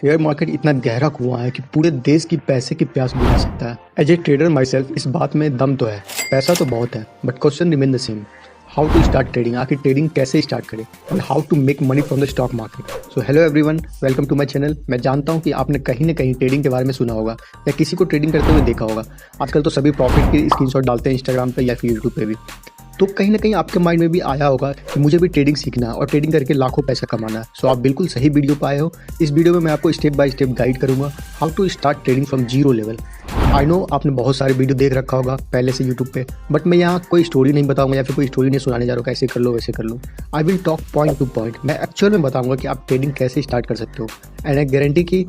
Share market इतना गहरा कुआं है कि पूरे देश की पैसे की प्यास बुझा सकता है। As a trader myself इस बात में दम तो है, पैसा तो बहुत है, but question remain the same. How to start trading, आखिर ट्रेडिंग कैसे स्टार्ट करें and how to make money from the stock market. So hello everyone, welcome to my channel. मैं जानता हूं कि आपने कहीं ना कहीं ट्रेडिंग के बारे में सुना होगा या किसी को ट्रेडिंग करते हुए देखा होगा। आजकल तो सभी प्रॉफिट की स्क्रीनशॉट डालते हैं इंस्टाग्राम पे या फिर यूट्यूब पे भी। तो कहीं ना कहीं आपके माइंड में भी आया होगा कि मुझे भी ट्रेडिंग सीखना है और ट्रेडिंग करके लाखों पैसा कमाना है। सो आप बिल्कुल सही वीडियो पे आए हो। इस वीडियो में मैं आपको स्टेप बाय स्टेप गाइड करूंगा how to start trading from zero level. I know आपने बहुत सारे वीडियो देख रखा होगा पहले से यूट्यूब पे, बट मैं यहाँ कोई स्टोरी नहीं बताऊंगा या फिर कोई स्टोरी नहीं सुनाने जा रहा हूँ कैसे कर लो वैसे कर लो। I will talk point to point. मैं एक्चुअल में बताऊंगा कि आप ट्रेडिंग कैसे स्टार्ट कर सकते हो एंड आई गारंटी कि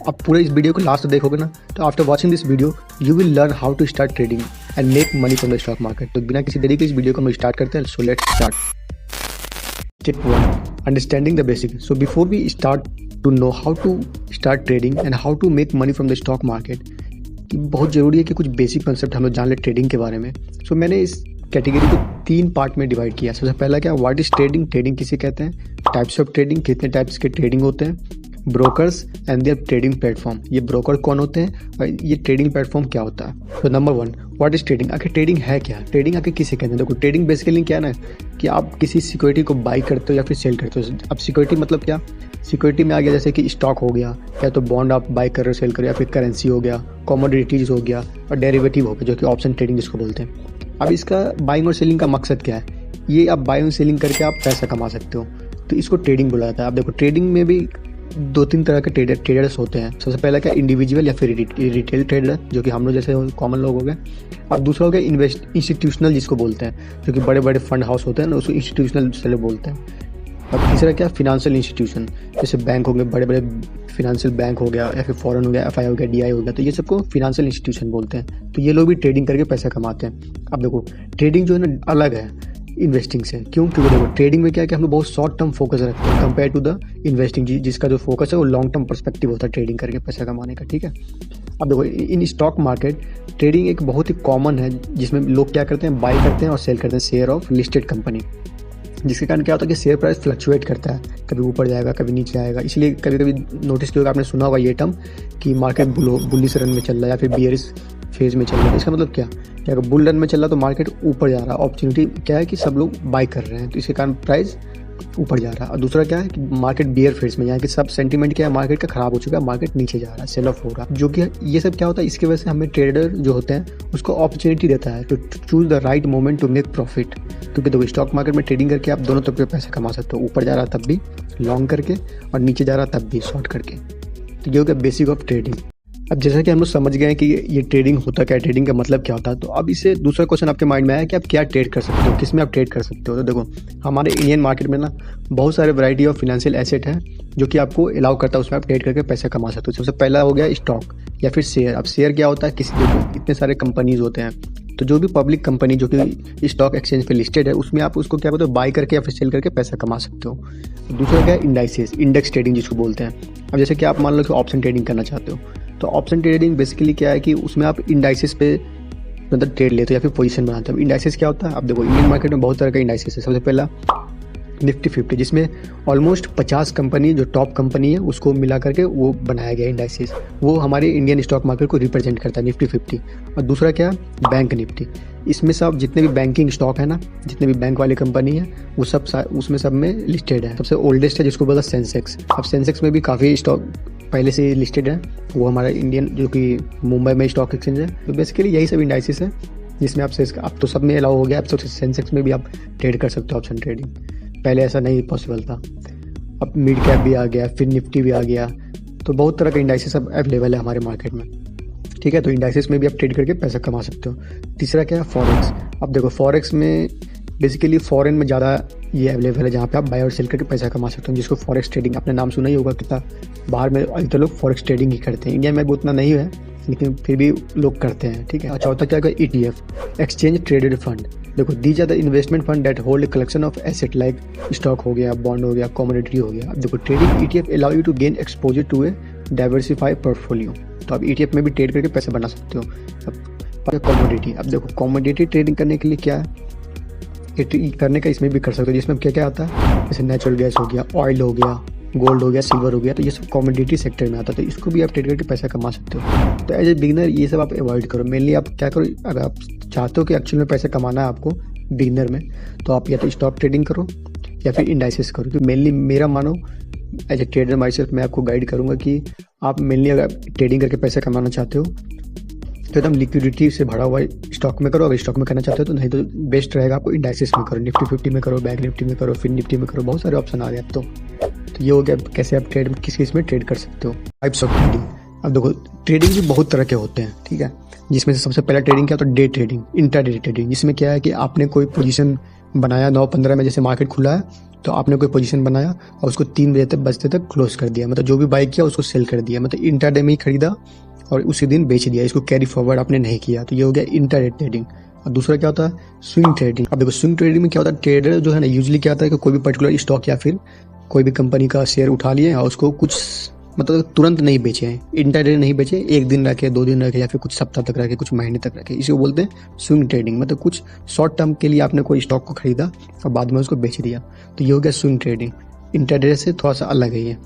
आप पूरे इस वीडियो को लास्ट देखोगे ना, तो after watching this video you will learn how to start trading and make money from the stock market. तो बिना किसी देरी के इस वीडियो को हम स्टार्ट करते हैं। So let's start. Step 1, understanding the basic. So before we start to know how to start trading and how to make money from the stock market, बहुत ज़रूरी है कि कुछ बेसिक कंसेप्ट हम लोग जान ले ट्रेडिंग के बारे में। सो मैंने इस कैटेगरी को 3 पार्ट में डिवाइड किया। सबसे पहला क्या, व्हाट इज ट्रेडिंग, ट्रेडिंग किसे कहते हैं, टाइप्स ऑफ ट्रेडिंग, कितने टाइप्स के ट्रेडिंग होते हैं, brokers and their trading platform, ये ब्रोकर कौन होते हैं और ये ट्रेडिंग प्लेटफॉर्म क्या होता है। तो नंबर 1, व्हाट इज ट्रेडिंग। आखिर ट्रेडिंग है क्या, ट्रेडिंग आखिर किसे कहते हैं। देखो ट्रेडिंग बेसिकली क्या है ना, कि आप किसी सिक्योरिटी को बाई करते हो या फिर सेल करते हो। अब सिक्योरिटी मतलब क्या, सिक्योरिटी में आ गया जैसे कि स्टॉक हो गया, या तो बॉन्ड आप बाई कर रहे हो सेल कर रहे हो, या फिर करेंसी हो गया, कमोडिटीज हो गया और डेरिवेटिव हो गया जो कि ऑप्शन ट्रेडिंग जिसको बोलते हैं। अब इसका बाइंग और सेलिंग का मकसद क्या है, ये आप बाइंग और सेलिंग करके आप पैसा कमा सकते हो, तो इसको ट्रेडिंग बोला जाता है। अब देखो ट्रेडिंग में भी 2-3 तरह के ट्रेडर्स होते हैं। सबसे पहला क्या, इंडिविजुअल या फिर रिटेल ट्रेडर जो कि हम लोग जैसे कॉमन लोग हो गए। और दूसरा हो गया इंस्टीट्यूशनल जिसको बोलते हैं, जो कि बड़े बड़े फंड हाउस होते हैं ना, उसको इंस्टीट्यूशनल सेलर बोलते हैं। और तीसरा क्या, फिनेंशियल इंस्टीट्यूशन, जैसे बैंक हो गए, बड़े बड़े फिनेंशियल बैंक हो गया या फिर फॉरेन हो गया, एफआई हो गया, डीआई हो गया, तो ये सबको फिनेंशियल इंस्टीट्यूशन बोलते हैं। तो ये लोग भी ट्रेडिंग करके पैसा कमाते हैं। अब देखो ट्रेडिंग जो है ना अलग है इन्वेस्टिंग से। क्यों, क्योंकि देखो ट्रेडिंग में क्या है कि हम लोग बहुत शॉर्ट टर्म फोकस रखते हैं कंपेयर टू द इन्वेस्टिंग, जिसका जो फोकस है वो लॉन्ग टर्म पर्सपेक्टिव होता है ट्रेडिंग करके पैसा कमाने का। ठीक है। अब देखो इन स्टॉक मार्केट ट्रेडिंग एक बहुत ही कॉमन है, जिसमें लोग क्या करते हैं, बाई करते हैं और सेल करते हैं शेयर ऑफ लिस्टेड कंपनी, जिसके कारण क्या होता है कि शेयर प्राइस फ्लक्चुएट करता है, कभी ऊपर जाएगा कभी नीचे आएगा। इसलिए कभी कभी नोटिस किया होगा आपने, सुना होगा ये टर्म कि मार्केट बुलिश रन में चल रहा है या फिर बियरिश फेज में चल रहा है। इसका मतलब क्या, कि अगर बुल रन में चल रहा है तो मार्केट ऊपर जा रहा है, अपॉर्चुनिटी क्या है कि सब लोग बाई कर रहे हैं, तो इसके कारण प्राइस ऊपर जा रहा है। और दूसरा क्या है कि मार्केट बियर फेज में, यहाँ कि सब सेंटीमेंट क्या है, मार्केट का खराब हो चुका है, मार्केट नीचे जा रहा है, सेल ऑफ हो रहा है। जो कि ये सब क्या होता है, इसकी वजह से हमें ट्रेडर जो होते हैं उसको अपॉर्चुनिटी देता है to choose the right moment to make profit. क्योंकि देखो स्टॉक मार्केट में ट्रेडिंग करके आप दोनों तरफ से पैसा कमा सकते हो, ऊपर जा रहा है तब भी लॉन्ग करके और नीचे जा रहा है तब भी शॉर्ट करके। तो ये हो गया बेसिक ऑफ ट्रेडिंग। अब जैसा कि हम लोग समझ गए हैं कि ये ट्रेडिंग होता क्या है, ट्रेडिंग का मतलब क्या होता है, तो अब इससे दूसरा क्वेश्चन आपके माइंड में आया कि आप क्या ट्रेड कर सकते हो, किस में आप ट्रेड कर सकते हो। तो देखो हमारे इंडियन मार्केट में ना बहुत सारे वैरायटी ऑफ फिनेंशियल एसेट है जो कि आपको अलाउ करता है, उसमें आप ट्रेड करके पैसा कमा सकते हो। सबसे पहला हो गया स्टॉक या फिर शेयर। अब शेयर क्या होता है, किसी देखो इतने सारे कंपनीज होते हैं, तो जो भी पब्लिक कंपनी जो कि स्टॉक एक्सचेंज पे लिस्टेड है उसमें आप उसको क्या बोलते हो, बाई करके या फिर सेल करके पैसा कमा सकते हो। दूसरा क्या है, इंडाइसेस, इंडेक्स ट्रेडिंग जिसको बोलते हैं। अब जैसे कि आप मान लो कि ऑप्शन ट्रेडिंग करना चाहते हो, तो ऑप्शन ट्रेडिंग बेसिकली क्या है कि उसमें आप इंडाइसेस पे मतलब ट्रेड लेते हो या फिर पोजीशन बनाते हो। इंडाइसेस क्या होता है, अब देखो इंडियन मार्केट में बहुत तरह का इंडाइसेस है। सबसे पहला निफ्टी 50, जिसमें ऑलमोस्ट 50 कंपनी जो टॉप कंपनी है उसको मिला करके वो बनाया गया इंडाइसेस, वो हमारे इंडियन स्टॉक मार्केट को रिप्रेजेंट करता है, निफ्टी 50। और दूसरा क्या, बैंक निफ्टी, इसमें सब जितने भी बैंकिंग स्टॉक है ना, जितने भी बैंक वाली कंपनी है वो सब उसमें सब में लिस्टेड है। सबसे ओल्डेस्ट है जिसको बोलता है सेंसेक्स। अब सेंसेक्स में भी काफ़ी स्टॉक पहले से लिस्टेड है, वो हमारा इंडियन जो कि मुंबई में स्टॉक एक्सचेंज है। तो बेसिकली यही सब इंडाइसेस है जिसमें आप तो सब में अलाउ हो गया, अब तो सेंसेक्स में भी आप ट्रेड कर सकते हो ऑप्शन ट्रेडिंग। पहले ऐसा नहीं पॉसिबल था। अब मिड कैप भी आ गया, फिर निफ्टी भी आ गया, तो बहुत तरह के इंडाइसेस अब अवेलेबल है हमारे मार्केट में। ठीक है, तो इंडाइसेस में भी आप ट्रेड करके पैसा कमा सकते हो। तीसरा क्या है, फॉरेक्स। अब देखो फॉरेक्स में बेसिकली फॉरेन में ज़्यादा ये अवेलेबल है, जहाँ पे आप बाय और सेल करके पैसा कमा सकते हो, जिसको फॉरेक्स ट्रेडिंग, आपने नाम सुना ही होगा, कितना बाहर में अधिकतर लोग फॉरेक्स ट्रेडिंग ही करते हैं। इंडिया में भी उतना नहीं है लेकिन फिर भी लोग करते हैं। ठीक है। अच्छा होता क्या है, ETF, एक्सचेंज ट्रेडेड फंड। देखो these are the investment fund that hold collection of asset like stock हो गया, बॉन्ड हो गया, कमोडिटी हो गया। अब देखो trading ETF allow you to gain exposure to a diversify portfolio, तो आप ETF में भी ट्रेड करके पैसा बना सकते हो। अब कमोडिटी, अब देखो कमोडिटी ट्रेडिंग करने के लिए क्या है, करने का इसमें भी कर सकते हो, जिसमें क्या क्या आता है, जैसे नेचुरल गैस हो गया, ऑयल हो गया, गोल्ड हो गया, सिल्वर हो गया, तो ये सब कमोडिटी सेक्टर में आता है, तो इसको भी आप ट्रेड करके पैसा कमा सकते हो। तो एज ए बिगिनर ये सब आप अवॉइड करो। मेनली आप क्या करो, अगर आप चाहते हो कि एक्चुअल में पैसा कमाना है आपको बिगिनर में, तो आप या तो स्टॉक ट्रेडिंग करो या फिर इंडाइसेस करो। क्योंकि मेनली मेरा मानो as a trader myself, मैं आपको गाइड करूँगा कि आप मेनली अगर ट्रेडिंग करके पैसा कमाना चाहते हो तो एकदम लिक्विडिटी से भरा हुआ स्टॉक में करो। अगर स्टॉक में करना चाहते हो तो नहीं तो बेस्ट रहेगा आपको इंडाइसेस में करो, निफ्टी 50 में करो, बैंक निफ्टी में करो, फिर निफ्टी में करो, बहुत सारे ऑप्शन आ गए अब तो। ये हो गया कैसे आप ट्रेड किस किस में ट्रेड कर सकते हो, टाइप्स ऑफ ट्रेडिंग। अब देखो ट्रेडिंग भी बहुत तरह के होते हैं, ठीक है, जिसमें से सबसे पहला ट्रेडिंग क्या होता है, डे ट्रेडिंग, इंट्राडे ट्रेडिंग। जिसमें क्या है कि आपने कोई पोजीशन बनाया 9:15 में, जैसे मार्केट खुला है तो आपने कोई पोजीशन बनाया और उसको 3 बजे तक क्लोज कर दिया, मतलब जो भी बाय किया उसको सेल कर दिया, मतलब इंट्राडे में ही खरीदा और उसी दिन बेच दिया, इसको कैरी फॉरवर्ड आपने नहीं किया, तो ये हो गया इंट्राडे ट्रेडिंग। और दूसरा क्या होता है, स्विंग ट्रेडिंग। अब देखो स्विंग ट्रेडिंग में क्या होता है, ट्रेडर जो है ना यूजुअली क्या होता है कि कोई भी पर्टिकुलर स्टॉक या फिर कोई भी कंपनी का शेयर उठा लिए और उसको कुछ मतलब तुरंत नहीं बेचे हैं, इंट्राडे नहीं बेचे, 1 दिन रखे, 2 दिन रखे या फिर कुछ सप्ताह तक रखे, कुछ महीने तक रखे, इसी को बोलते हैं स्विंग ट्रेडिंग। मतलब कुछ शॉर्ट टर्म के लिए आपने कोई स्टॉक को खरीदा और बाद में उसको बेच दिया, तो ये हो गया स्विंग ट्रेडिंग। इंट्राडे से थोड़ा सा अलग है ये।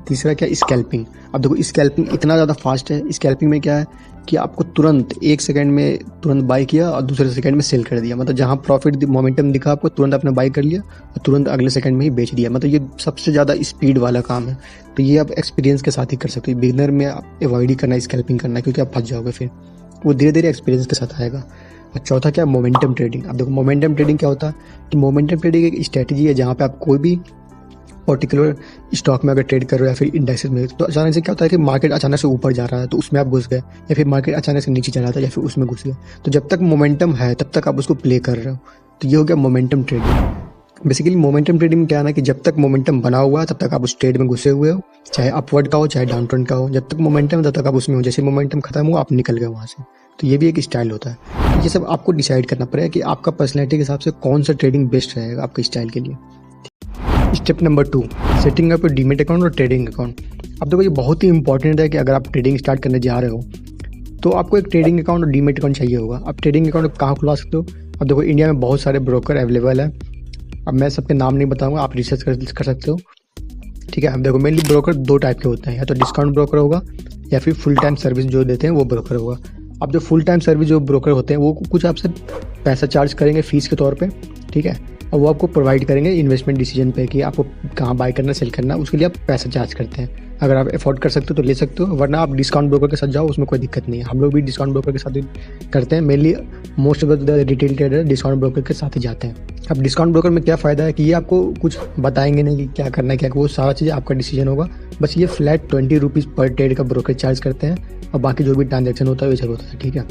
तीसरा क्या, स्कैल्पिंग। अब देखो स्कैल्पिंग इतना ज़्यादा फास्ट है, स्कैल्पिंग में क्या है कि आपको तुरंत 1 सेकंड में तुरंत बाय किया और दूसरे सेकंड में सेल कर दिया, मतलब जहां प्रॉफिट मोमेंटम दिखा आपको तुरंत आपने बाय कर लिया और तुरंत अगले सेकंड में ही बेच दिया, मतलब ये सबसे ज़्यादा स्पीड वाला काम है। तो ये आप एक्सपीरियंस के साथ ही कर सकते हो, बिगिनर में आप अवॉइड ही करना स्कैल्पिंग करना, क्योंकि आप फंस जाओगे, फिर वो धीरे धीरे एक्सपीरियंस के साथ आएगा। और चौथा क्या, मोमेंटम ट्रेडिंग। अब देखो मोमेंटम ट्रेडिंग क्या होता है कि मोमेंटम ट्रेडिंग एक स्ट्रेटेजी है जहाँ पे आप कोई भी पर्टिकुलर स्टॉक में अगर ट्रेड कर रहे हो या फिर इंडेक्सेस में, तो अचानक से क्या होता है कि मार्केट अचानक से ऊपर जा रहा है तो उसमें आप घुस गए, या फिर मार्केट अचानक से नीचे जा रहा था या फिर उसमें घुस गए, तो जब तक मोमेंटम है तब तक आप उसको प्ले कर रहे हो, तो ये हो गया momentum trading. Basically momentum trading में क्या है ना कि जब तक मोमेंटम बना हुआ है तब तक आप उस ट्रेड में घुसे हुए हो, चाहे अपवर्ड का हो चाहे डाउनट्रेंड का हो, जब तक मोमेंटम है तब तक आप उसमें हो, जैसे मोमेंटम खत्म हुआ आप निकल गए वहाँ से। तो ये भी एक स्टाइल होता है। तो ये सब आपको डिसाइड करना पड़ेगा कि आपका पर्सनैलिटी के हिसाब से कौन सा ट्रेडिंग बेस्ट रहेगा आपके स्टाइल के लिए। Step number 2, setting up demat account और ट्रेडिंग अकाउंट। अब देखो ये बहुत ही इंपॉर्टेंट है कि अगर आप ट्रेडिंग स्टार्ट करने जा रहे हो तो आपको एक ट्रेडिंग अकाउंट और डीमेट अकाउंट चाहिए होगा। अब ट्रेडिंग अकाउंट कहाँ खुलवा सकते हो, अब देखो इंडिया में बहुत सारे ब्रोकर अवेलेबल है, अब मैं सबके नाम नहीं बताऊंगा, आप रिसर्च कर सकते हो, ठीक है। अब देखो मेनली ब्रोकर 2 टाइप के होते हैं, या तो डिस्काउंट ब्रोकर होगा या फिर फुल टाइम सर्विस जो देते हैं वो ब्रोकर होगा। अब जो फुल टाइम सर्विस जो ब्रोकर होते हैं वो कुछ आपसे पैसा चार्ज करेंगे फीस के तौर पे, ठीक है, और वो आपको प्रोवाइड करेंगे इन्वेस्टमेंट डिसीजन पे कि आपको कहाँ बाय करना सेल करना, उसके लिए आप पैसा चार्ज करते हैं। अगर आप अफोर्ड कर सकते हो तो ले सकते हो, वरना आप डिस्काउंट ब्रोकर के साथ जाओ, उसमें कोई दिक्कत नहीं है। हम लोग भी डिस्काउंट ब्रोकर के साथ ही करते हैं, mainly most of the retail trader discount broker के साथ ही जाते हैं। अब डिस्काउंट ब्रोकर में क्या फ़ायदा है कि ये आपको कुछ बताएंगे नहीं कि क्या करना है, क्या वो सारा चीज़ आपका डिसीजन होगा, बस ये फ्लैट 20 रुपीज़ पर ट्रेड का ब्रोकर चार्ज करते हैं और बाकी जो भी ट्रांजेक्शन होता है वैसे होता है, ठीक है।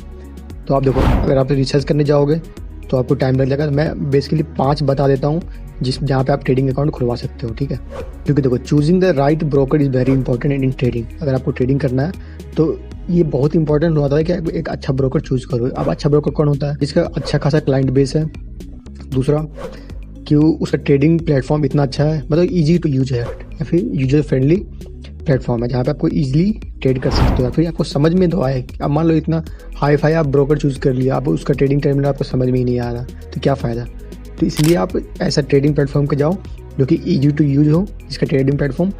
तो आप देखो अगर आप रिसर्च करने जाओगे तो आपको टाइम लग जाएगा। मैं बेसिकली 5 बता देता हूँ जहाँ पे आप ट्रेडिंग अकाउंट खुलवा सकते हो, ठीक है। क्योंकि देखो choosing the right broker is very important in trading. अगर आपको ट्रेडिंग करना है तो ये बहुत इंपॉर्टेंट होता है कि आप एक अच्छा ब्रोकर चूज करो। अब अच्छा ब्रोकर कौन होता है, जिसका अच्छा खासा क्लाइंट बेस है, दूसरा कि उसका ट्रेडिंग प्लेटफॉर्म इतना अच्छा है, मतलब ईजी टू यूज है या फिर यूजर फ्रेंडली प्लेटफॉर्म है जहाँ पे आपको ईजिली ट्रेड कर सकते हो, या फिर आपको समझ में तो आए। अब मान लो इतना हाई फाई आप ब्रोकर चूज कर लिया, अब उसका ट्रेडिंग टर्मिनल आपको समझ में ही नहीं आ रहा, तो क्या फ़ायदा। तो इसलिए आप ऐसा ट्रेडिंग प्लेटफॉर्म पे जाओ जो कि ईजी टू यूज हो, इसका ट्रेडिंग प्लेटफॉर्म,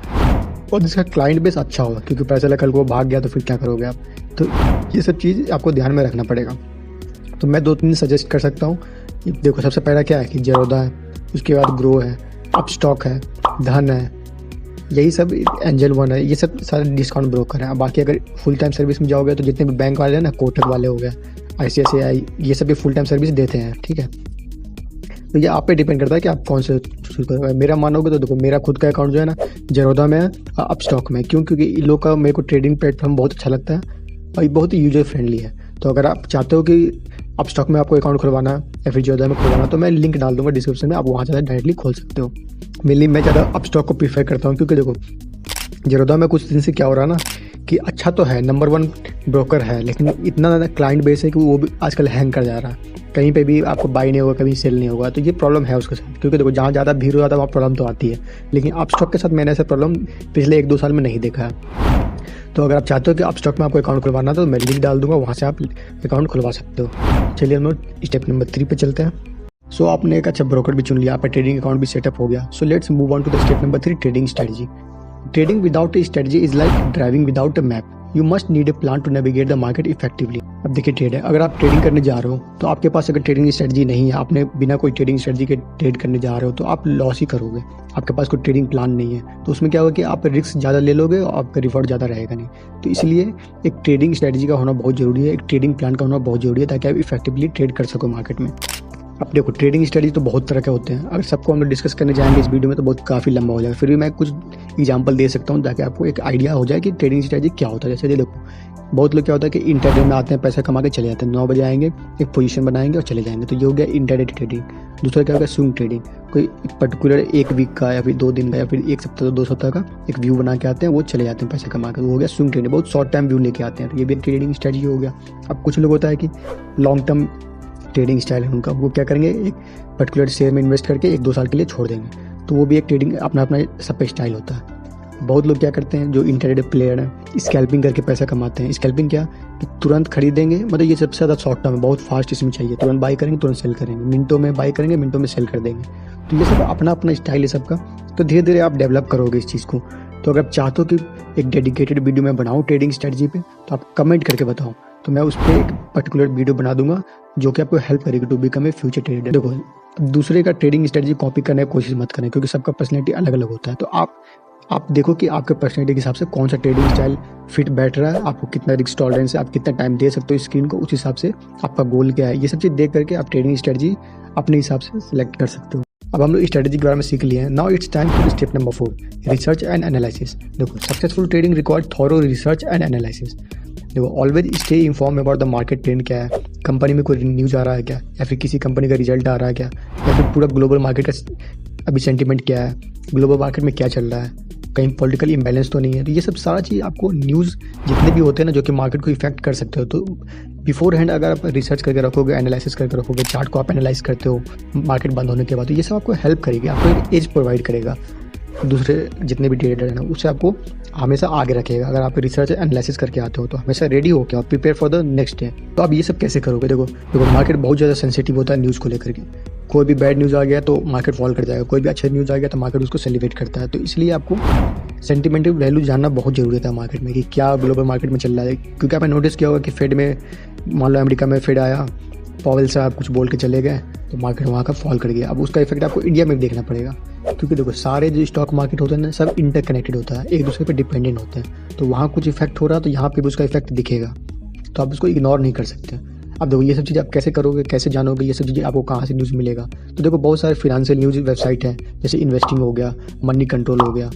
और जिसका क्लाइंट बेस अच्छा होगा, क्योंकि पैसा कल को भाग गया तो फिर क्या करोगे आप। तो ये सब चीज़ आपको ध्यान में रखना पड़ेगा। तो मैं 2-3 सजेस्ट कर सकता हूँ। देखो सबसे पहला क्या है कि जेरोदा है, उसके बाद ग्रो है, अपस्टॉक है, धन है, यही सब एंजल वन है, ये सब सारे डिस्काउंट ब्रोकर हैं। बाकी अगर फुल टाइम सर्विस में जाओगे तो जितने भी बैंक वाले हैं ना, कोटक वाले हो गए, ICICI, ये सब भी फुल टाइम सर्विस देते हैं, ठीक है। तो ये आप पे डिपेंड करता है कि आप कौन से चूज करोगे। मेरा मानोगे तो देखो मेरा खुद का अकाउंट जो है ना जेरोदा में है, अपस्टॉक में, क्योंकि इन लोग का मेरे को ट्रेडिंग प्लेटफॉर्म बहुत अच्छा लगता है और ये बहुत ही यूजर फ्रेंडली है। तो अगर आप चाहते हो कि अपस्टॉक में आपको अकाउंट खुलवाना है या फिर जेरोदा में खुलवाना, तो मैं लिंक डाल दूंगा डिस्क्रिप्शन में, आप वहाँ जाकर डायरेक्टली खोल सकते हो। मेनली मैं ज़्यादा अपस्टॉक को प्रीफर करता हूँ, क्योंकि देखो जेरोदा में कुछ दिन से क्या हो रहा है ना कि अच्छा तो है, नंबर 1 ब्रोकर है, लेकिन इतना ज़्यादा क्लाइंट बेस है कि वो भी आजकल हैंग कर जा रहा है, कहीं पे भी आपको बाई नहीं होगा, कभी सेल नहीं होगा। तो ये प्रॉब्लम है उसके साथ, क्योंकि देखो जहाँ ज़्यादा भीड़ हो जाता है वहाँ प्रॉब्लम तो आती है, लेकिन अपस्टॉक के साथ मैंने ऐसा प्रॉब्लम पिछले 1-2 साल में नहीं देखा है। तो अगर आप चाहते हो कि अपस्टॉक में आपको अकाउंट खुलवाना तो मैं लिंक डाल दूंगा, वहाँ से आप अकाउंट खुलवा सकते हो। चलिए हम लोग स्टेप नंबर 3 पे चलते हैं। सो आपने एक अच्छा ब्रोकर भी चुन लिया, आपका ट्रेडिंग अकाउंट भी सेटअप हो गया। So let's move on to the step number 3, trading strategy. Trading without a strategy is like driving without a map. You must need a plan to navigate the market effectively. अब देखिए trade है, अगर आप trading करने जा रहे हो तो आपके पास अगर ट्रेडिंग स्ट्रेटजी नहीं है, आपने बिना कोई ट्रेडिंग स्ट्रेटजी के ट्रेड करने जा रहे हो तो आप लॉस ही करोगे। आपके पास कोई ट्रेडिंग प्लान नहीं है तो उसमें क्या होगा कि आप रिस्क ज़्यादा ले लोगे और आपका रिवॉर्ड ज़्यादा रहेगा नहीं। तो इसलिए एक ट्रेडिंग स्ट्रेटजी का होना बहुत जरूरी है, एक ट्रेडिंग प्लान का होना बहुत जरूरी है, ताकि आप इफेक्टिवली ट्रेड कर सको मार्केट में। अब देखो ट्रेडिंग स्ट्रेटजी तो बहुत तरह के होते हैं, अगर सबको हम लोग डिस्कस करने जाएंगे इस वीडियो में तो बहुत काफ़ी लंबा हो जाएगा। फिर भी मैं कुछ एग्जांपल दे सकता हूँ ताकि आपको एक आइडिया हो जाए कि ट्रेडिंग स्ट्रेटजी क्या होता है। जैसे देखो बहुत लोग क्या होता है कि इंटरडे में आते हैं, पैसा कमा के चले जाते हैं, 9 बजे आएंगे, एक पोजीशन बनाएंगे और चले जाएंगे, तो ये हो गया इंटरडे ट्रेडिंग। दूसरा क्या होगा स्विंग ट्रेडिंग, कोई पर्टिकुलर एक वीक का या फिर 2 दिन का या फिर 1 सप्ताह 2 सप्ताह का एक व्यू बना के आते हैं, वो चले जाते हैं पैसा कमा कर, वो हो गया स्विंग ट्रेडिंग, बहुत शॉर्ट टाइम व्यू लेके आते हैं, तो ये भी ट्रेडिंग स्ट्रेटजी हो गया। अब कुछ लोग होता है कि लॉन्ग टर्म ट्रेडिंग स्टाइल है उनका, वो क्या करेंगे एक पर्टिकुलर शेयर में इन्वेस्ट करके 1-2 साल के लिए छोड़ देंगे, तो वो भी एक ट्रेडिंग अपना अपना सब स्टाइल होता है। बहुत लोग क्या करते हैं जो इंटरडे प्लेयर हैं, स्कैल्पिंग करके पैसा कमाते हैं। स्कैल्पिंग क्या कि तुरंत खरीदेंगे, मतलब ये सबसे ज़्यादा शॉर्ट टर्म है, बहुत फास्ट इसमें चाहिए, तुरंत बाई करेंगे तुरंत सेल करेंगे, मिनटों में बाई करेंगे मिनटों में सेल कर देंगे। तो ये सब अपना अपना स्टाइल है सबका, तो धीरे धीरे आप डेवलप करोगे इस चीज़ को। तो अगर आप चाहते हो कि एक डेडिकेटेड वीडियो मैं बनाऊँ ट्रेडिंग स्ट्रेटजी पे, तो आप कमेंट करके बताओ, तो मैं उस पर एक पर्टिकुलर वीडियो बना दूंगा जो कि आपको हेल्प करेगी to become a future trader. देखो दूसरे का ट्रेडिंग स्ट्रेटजी कॉपी करने की कोशिश मत करें, क्योंकि सबका पर्सनैलिटी अलग अलग होता है। तो आप देखो कि आपके पर्सनैलिटी के हिसाब से कौन सा ट्रेडिंग स्टाइल फिट बैठ रहा है, आपको कितना रिस्क टॉलरेंस है, आप कितना टाइम दे सकते हो स्क्रीन को, उस हिसाब से आपका गोल क्या है, ये सब चीज़ देख करके आप ट्रेडिंग स्ट्रेटजी अपने हिसाब से सिलेक्ट कर सकते हो। अब हम लोग स्ट्रेटजी के बारे में सीख लिए हैं। Now it's time for step number 4, research and analysis. देखो successful trading required thorough research and analysis. देखो always stay inform about the market trend, क्या है कंपनी में कोई न्यूज़ आ रहा है क्या, या फिर किसी कंपनी का रिजल्ट आ रहा है क्या, या फिर पूरा ग्लोबल मार्केट का अभी सेंटीमेंट क्या है, ग्लोबल मार्केट में क्या चल रहा है, कहीं पॉलिटिकल इम्बैलेंस तो नहीं है। तो ये सब सारा चीज़ आपको न्यूज़ जितने भी होते हैं ना जो कि मार्केट को इफेक्ट कर सकते हो, तो बिफोर हैंड अगर आप रिसर्च करके रखोगे, एनालिसिस करके रखोगे, चार्ट को आप एनालाइज करते हो मार्केट बंद होने के बाद, तो ये सब आपको हेल्प करेगी, आपको एक एज प्रोवाइड करेगा दूसरे जितने भी ट्रेडर हैं ना, उससे आपको हमेशा आगे रखेगा। अगर आप रिसर्च एनालिसिस करके आते हो तो हमेशा रेडी हो के और prepare for the next day. तो आप ये सब कैसे करोगे? देखो मार्केट बहुत ज़्यादा सेंसिटिव होता है न्यूज़ को लेकर के, कोई भी बैड न्यूज़ आ गया तो मार्केट फॉल कर जाएगा, कोई भी अच्छा न्यूज़ आ गया तो मार्केट उसको सेलिब्रेट करता है। तो इसलिए आपको सेंटिमेंटल वैल्यू जानना बहुत ज़रूरी था मार्केट में कि क्या ग्लोबल मार्केट में चल रहा है। क्योंकि आपने नोटिस किया होगा कि फेड में, मान लो अमेरिका में फेड आया, पॉवेल साहब कुछ बोल के चले गए तो मार्केट वहाँ का फॉल कर गया। अब उसका इफेक्ट आपको इंडिया में भी देखना पड़ेगा, क्योंकि देखो सारे जो स्टॉक मार्केट होते हैं ना सब इंटरकनेक्टेड होता है, एक दूसरे पे डिपेंडेंट होते हैं। तो वहाँ कुछ इफेक्ट हो रहा है तो यहाँ पे भी उसका इफेक्ट दिखेगा, तो आप उसको इग्नोर नहीं कर सकते। अब देखो ये सब चीज़ आप कैसे करोगे, कैसे जानोगे ये सब चीज़ें आपको कहाँ से न्यूज़ मिलेगा? तो देखो बहुत सारे फिनेंशियल न्यूज़ वेबसाइट है, जैसे इन्वेस्टिंग हो गया, मनी कंट्रोल हो गया,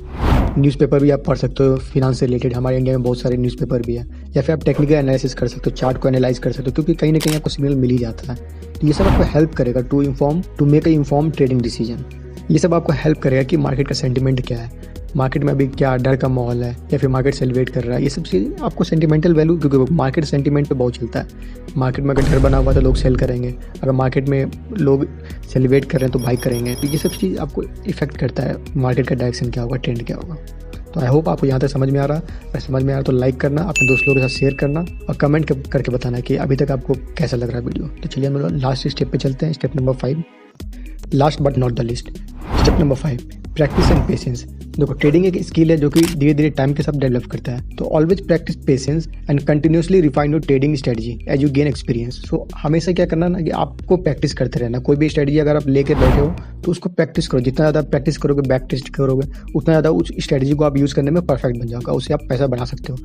न्यूज़पेपर भी आप पढ़ सकते हो फिनांस से रिलेटेड, हमारे इंडिया में बहुत सारे न्यूज़पेपर भी है, या फिर आप टेक्निकल एनालिसिस कर सकते हो, चार्ट को एनालाइज कर सकते हो, क्योंकि कहीं ना कहीं आपको सिग्नल मिल ही जाता है। तो ये सब आपको हेल्प करेगा to make a inform trading decision. ये सब आपको हेल्प करेगा कि मार्केट का सेंटिमेंट क्या है, मार्केट में अभी क्या डर का माहौल है, या फिर मार्केट सेलिब्रेट कर रहा है। ये सब चीज़ आपको सेंटिमेंटल वैल्यू, क्योंकि मार्केट सेंटिमेंट पे बहुत चलता है। मार्केट में अगर डर बना हुआ तो लोग सेल करेंगे, अगर मार्केट में लोग सेलिब्रेट कर रहे हैं तो बाई करेंगे। तो ये सब चीज़ आपको इफेक्ट करता है मार्केट का डायरेक्शन क्या होगा, ट्रेंड क्या होगा। तो आई होप आपको यहाँ तक समझ में आ रहा है। अगर समझ में आ रहा तो लाइक करना, अपने दोस्त लोगों के साथ शेयर करना और कमेंट करके बताना कि अभी तक आपको कैसा लग रहा है वीडियो। तो चलिए हम लोग लास्ट स्टेप पे चलते हैं, step number 5, last but not the list. Step number 5, practice and patience. देखो ट्रेडिंग एक स्किल है जो कि धीरे धीरे टाइम के साथ डेवलप करता है। तो always practice patience and continuously refine your trading strategy as you gain experience. So हमेशा क्या करना ना कि आपको प्रैक्टिस करते रहना। कोई भी स्ट्रेटजी अगर आप लेके बैठे हो तो उसको प्रैक्टिस करो, जितना ज़्यादा प्रैक्टिस करोगे, बैक टेस्ट करोगे, उतना ज़्यादा उस स्ट्रेटजी को आप यूज़ करने में परफेक्ट बन जाओगे, उससे आप पैसा बना सकते हो।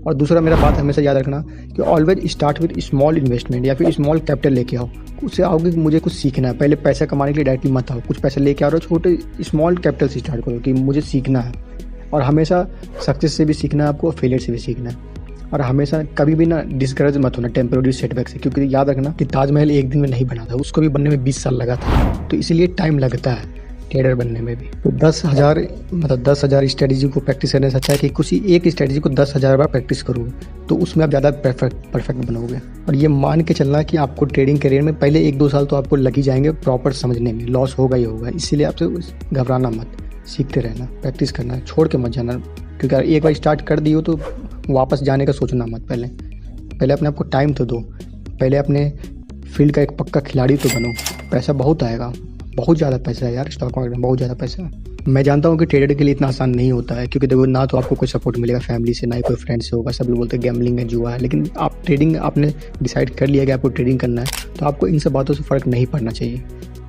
और दूसरा मेरा बात हमेशा याद रखना कि always start with small investment या फिर स्मॉल कैपिटल लेके आओ। उससे आओगे कि मुझे कुछ सीखना है, पहले पैसा कमाने के लिए डायरेक्टली मत आओ, कुछ पैसा लेके आ रहे हो, छोटे स्मॉल कैपिटल से स्टार्ट करो कि मुझे सीखना है। और हमेशा सक्सेस से भी सीखना है आपको, फेलियर से भी सीखना है। और हमेशा कभी भी ना डिस्करेज मत होना टेम्पोररी सेटबैक से, क्योंकि याद रखना कि ताजमहल एक दिन में नहीं बना था, उसको भी बनने में 20 साल लगा था। तो इसीलिए टाइम लगता है ट्रेडर बनने में भी। तो 10,000 स्ट्रेटजी को प्रैक्टिस करने से अच्छा है कि किसी एक स्ट्रेटजी को 10,000 बार प्रैक्टिस करोगे, तो उसमें आप ज़्यादा परफेक्ट बनोगे। और ये मान के चलना कि आपको ट्रेडिंग करियर में पहले 1-2 साल तो आपको लग ही जाएंगे प्रॉपर समझने में, लॉस होगा ही होगा। इसीलिए आपसे घबराना मत, सीखते रहना, प्रैक्टिस करना, छोड़ के मत जाना। क्योंकि अगर एक बार स्टार्ट कर दियो तो वापस जाने का सोचना मत। पहले अपने आप को टाइम तो दो, पहले अपने फील्ड का एक पक्का खिलाड़ी तो बनो, पैसा बहुत आएगा, बहुत ज़्यादा पैसा है यार स्टॉक मार्केट में, बहुत ज़्यादा पैसा है। मैं जानता हूँ कि ट्रेडर के लिए इतना आसान नहीं होता है, क्योंकि देखो ना तो आपको कोई सपोर्ट मिलेगा फैमिली से, ना ही कोई फ्रेंड से होगा। सब लोग बोलते हैं गैम्बलिंग है, जुआ है, लेकिन आप ट्रेडिंग आपने डिसाइड कर लिया कि आपको ट्रेडिंग करना है, तो आपको इन सब बातों से फ़र्क नहीं पड़ना चाहिए,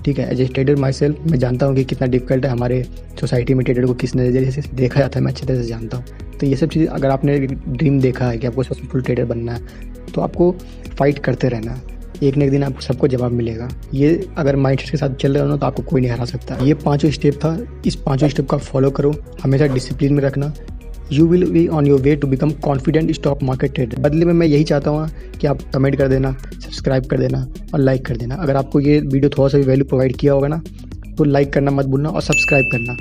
ठीक है। As a trader myself, मैं जानता हूँ कि कितना डिफिकल्ट है हमारे सोसाइटी में ट्रेडर को किस नज़रिए से देखा जाता है, मैं अच्छी तरह से जानता हूँ। तो ये सब चीज़, अगर आपने ड्रीम देखा है कि आपको सक्सेसफुल ट्रेडर बनना है, तो आपको फाइट करते रहना है। एक न एक दिन आपको सबको जवाब मिलेगा। ये अगर माइंडसेट के साथ चल रहे हो ना, तो आपको कोई नहीं हरा सकता। ये 5 स्टेप था, इस 5 स्टेप को आप फॉलो करो, हमेशा डिसिप्लिन में रखना। You will be on your way to become confident stock market trader. बदले में मैं यही चाहता हूँ कि आप कमेंट कर देना, सब्सक्राइब कर देना और लाइक कर देना। अगर आपको ये वीडियो थोड़ा सा भी वैल्यू प्रोवाइड किया होगा ना, तो लाइक करना मत भूलना और सब्सक्राइब करना,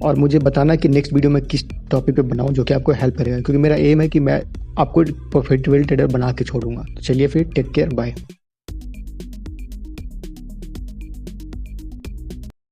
और मुझे बताना कि नेक्स्ट वीडियो में किस टॉपिक पे बनाऊं जो कि आपको हेल्प करेगा, क्योंकि मेरा एम है कि मैं आपको प्रॉफिटेबल ट्रेडर बना के छोड़ूंगा। तो चलिए फिर, टेक केयर, बाय।